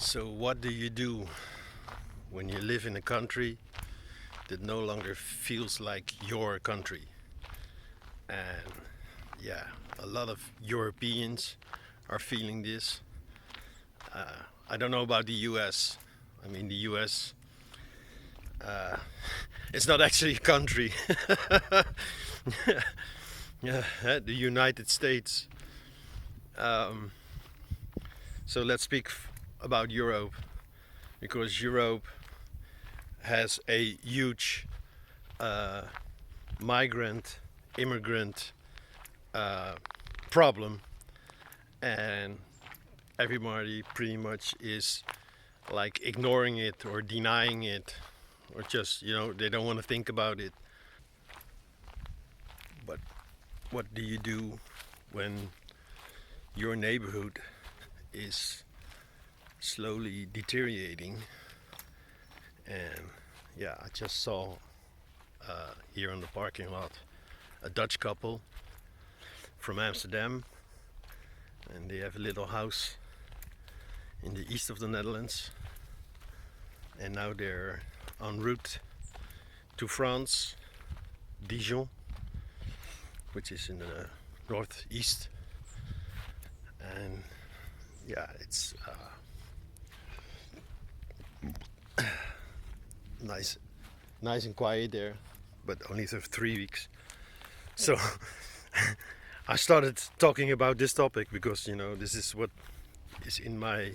So, what do you do when you live in a country that no longer feels like your country? And yeah, a lot of Europeans are feeling this. I don't know about the US. I mean, the US, uh, it's not actually a country. Yeah, the United States. Um, so let's speak about Europe, because Europe has a huge uh, migrant, immigrant uh, problem, and everybody pretty much is like ignoring it or denying it, or just, they don't want to think about it. But what do you do when your neighborhood is slowly deteriorating? And yeah, I just saw here in the parking lot a Dutch couple from Amsterdam, and they have a little house in the east of the Netherlands, and now they're en route to France, Dijon, which is in the northeast. And yeah, it's nice and quiet there, but only for 3 weeks. So I started talking about this topic because this is what is in my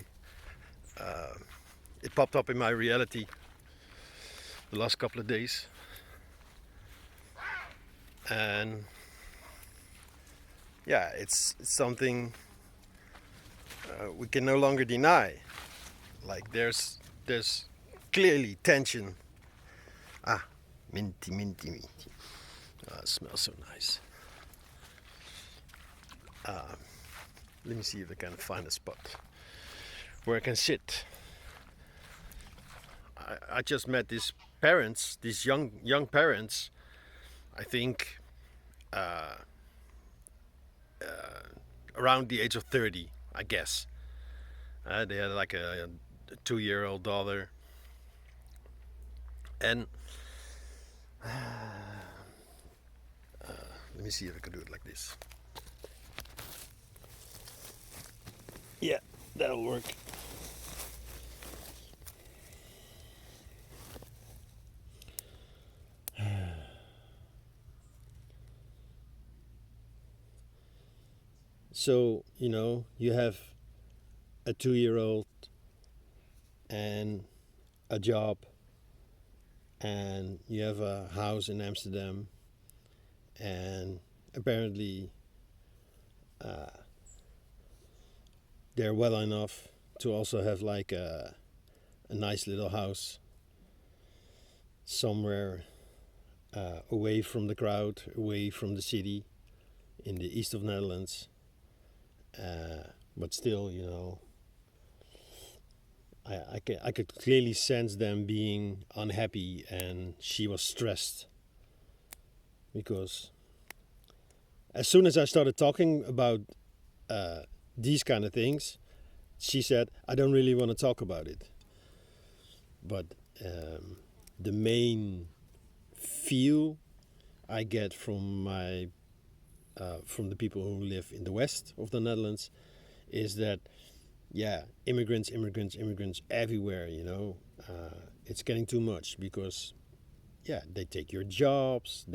it popped up in my reality the last couple of days. And yeah, it's something we can no longer deny. Like there's clearly tension. Minty. It smells so nice. Let me see if I can find a spot where I can sit. I just met these parents, these young parents. I think around the age of 30, I guess. They had like a 2-year-old daughter, and let me see if I can do it like this. Yeah, that'll work. So, you have a 2-year-old and a job, and you have a house in Amsterdam, and apparently they're well enough to also have like a nice little house somewhere away from the crowd, away from the city, in the east of Netherlands. But still, I could clearly sense them being unhappy, and she was stressed, because as soon as I started talking about these kind of things, she said, I don't really want to talk about it. But the main feel I get from from the people who live in the west of the Netherlands is that, yeah, immigrants everywhere, it's getting too much, because yeah, they take your jobs,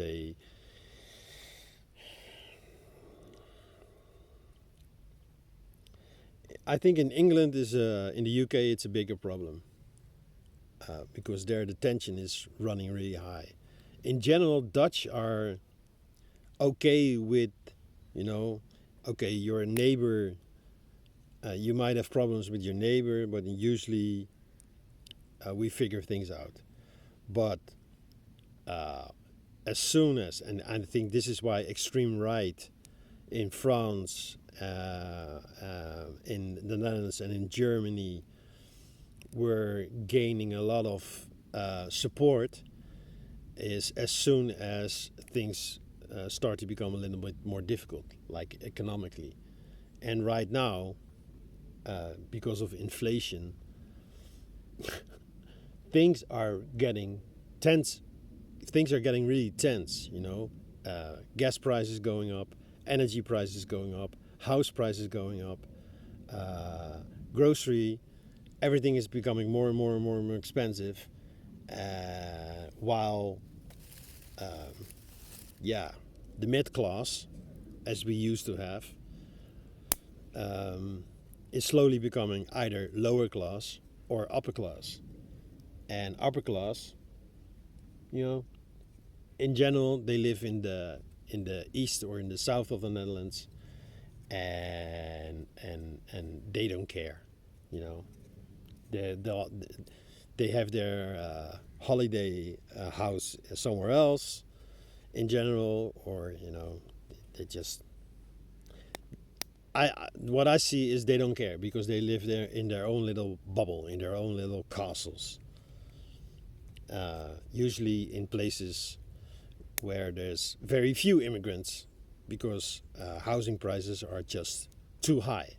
I think in England in the UK it's a bigger problem, because there the tension is running really high. In general, Dutch are okay with, okay, your neighbor, you might have problems with your neighbor, but usually we figure things out. But as soon as, and I think this is why extreme right in France, in the Netherlands, and in Germany were gaining a lot of support, is as soon as things start to become a little bit more difficult, like economically. And right now, because of inflation, things are getting tense. Things are getting really tense. Gas prices going up, energy prices going up, house prices going up, grocery, everything is becoming more and more and more and more expensive. While, yeah, the mid class, as we used to have, is slowly becoming either lower class or upper class. And upper class, you know, in general, they live in the east or in the south of the Netherlands, and they don't care, you know. They have their holiday house somewhere else, in general, or they just. What I see is they don't care because they live there in their own little bubble, in their own little castles. Usually in places where there's very few immigrants because housing prices are just too high.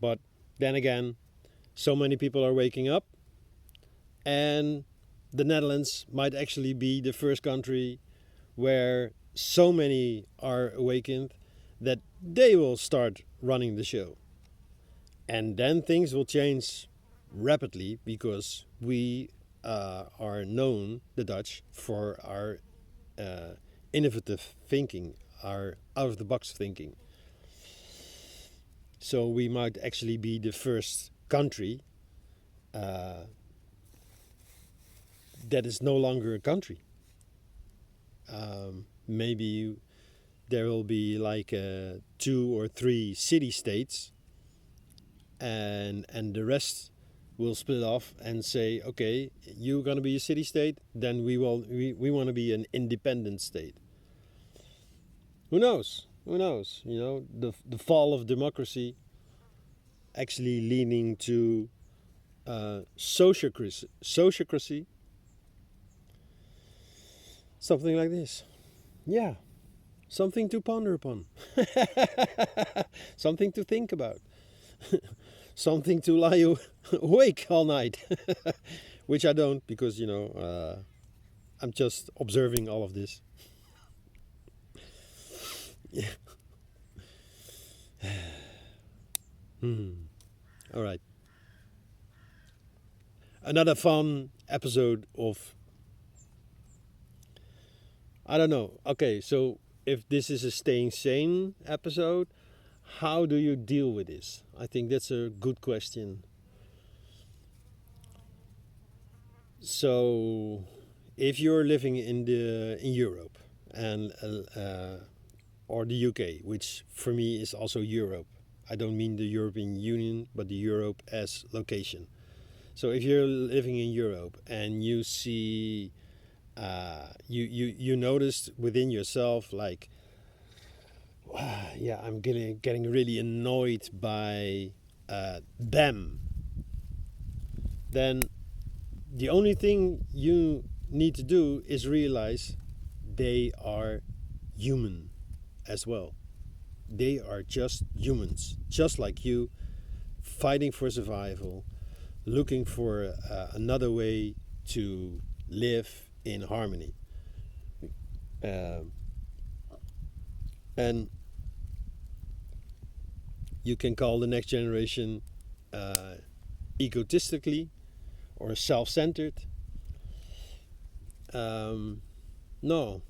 But then again, so many people are waking up, and the Netherlands might actually be the first country where so many are awakened that they will start running the show. And then things will change rapidly because we are known, the Dutch, for our innovative thinking, our out of the box thinking. So we might actually be the first country that is no longer a country. Maybe there will be like 2 or 3 city states, and the rest will split off and say, okay, you're gonna be a city state, then we want to be an independent state. Who knows? Who knows? The fall of democracy actually leaning to sociocracy, something like this. Yeah, something to ponder upon, something to think about, something to lie awake all night, which I don't because I'm just observing all of this. Yeah. All right. Another fun episode of. I don't know. Okay, so if this is a staying sane episode, how do you deal with this? I think that's a good question. So, if you're living in Europe and or the UK, which for me is also Europe. I don't mean the European Union, but the Europe as location. So if you're living in Europe and you see, you notice within yourself like, yeah, I'm getting really annoyed by them. Then the only thing you need to do is realize they are human as well. They are just humans, just like you, fighting for survival, looking for another way to live in harmony. And you can call the next generation egotistically or self-centered. No,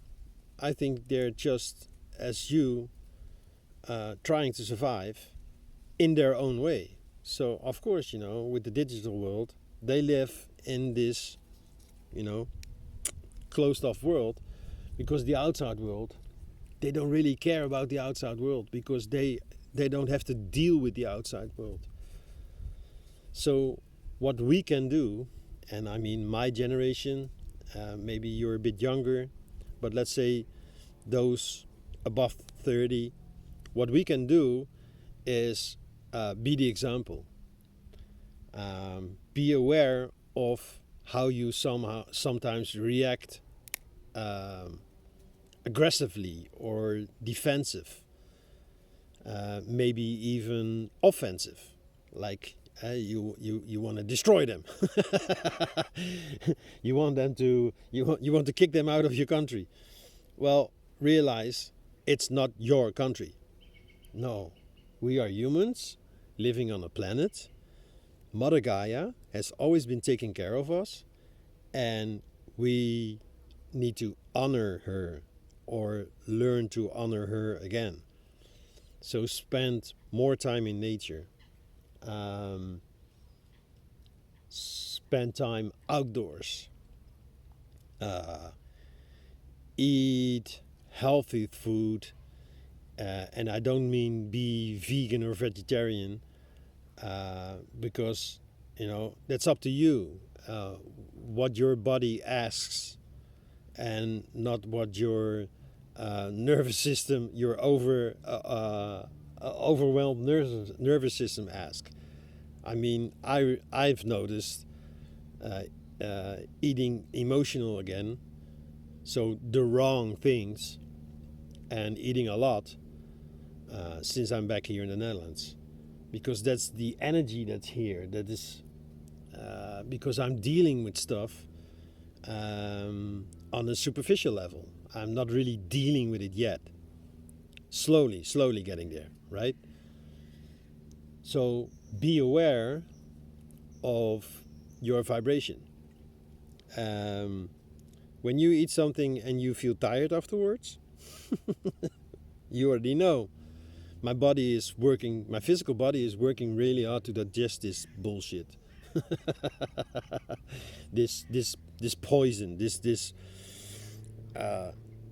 I think they're just as you, trying to survive in their own way. So of course, with the digital world, they live in this, closed off world, because the outside world, they don't really care about the outside world because they don't have to deal with the outside world. So what we can do, and I mean my generation, maybe you're a bit younger, but let's say those above 30, what we can do is be the example. Be aware of how you sometimes react aggressively or defensive, maybe even offensive. like you want to destroy them. You want them to you want to kick them out of your country. Well, realize it's not your country. No, we are humans living on a planet. Mother Gaia has always been taking care of us, and we need to honor her or learn to honor her again. So spend more time in nature. Spend time outdoors. Eat healthy food. And I don't mean be vegan or vegetarian, because, that's up to you. What your body asks, and not what your nervous system, your overwhelmed nervous system asks. I mean, I've noticed eating emotional again, so the wrong things, and eating a lot since I'm back here in the Netherlands, because that's the energy that's here. That is because I'm dealing with stuff on a superficial level. I'm not really dealing with it yet. Slowly getting there, right? So be aware of your vibration. When you eat something and you feel tired afterwards, you already know. My physical body is working really hard to digest this bullshit. this poison,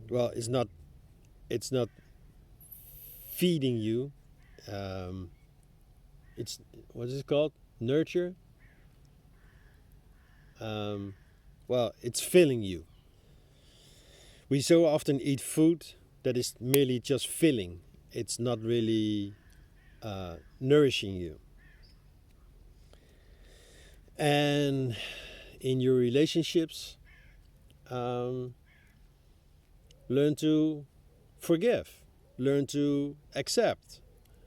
well, it's not feeding you. It's, what is it called? Nurture. Well, it's filling you. We so often eat food that is merely just filling. It's not really nourishing you. And in your relationships, learn to forgive, learn to accept,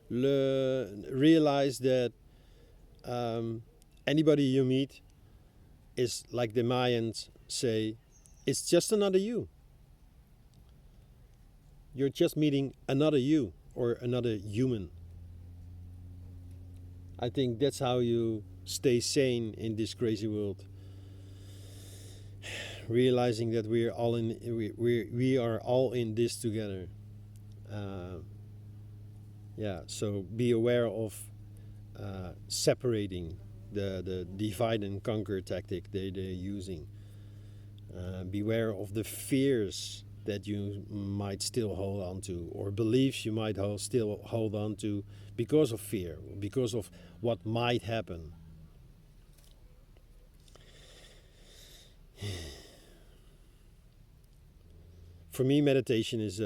realize that anybody you meet is, like the Mayans say, it's just another you. You're just meeting another you or another human. I think that's how you stay sane in this crazy world. Realizing that we are all in this together. So be aware of separating the divide and conquer tactic they're using. Beware of the fears that you might still hold on to, or beliefs you might still hold on to because of fear, because of what might happen. For me, meditation is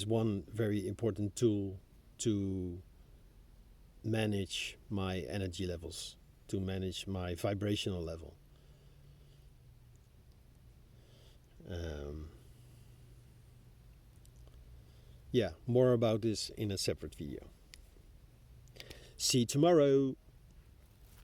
one very important tool to manage my energy levels, to manage my vibrational level. More about this in a separate video. See you tomorrow.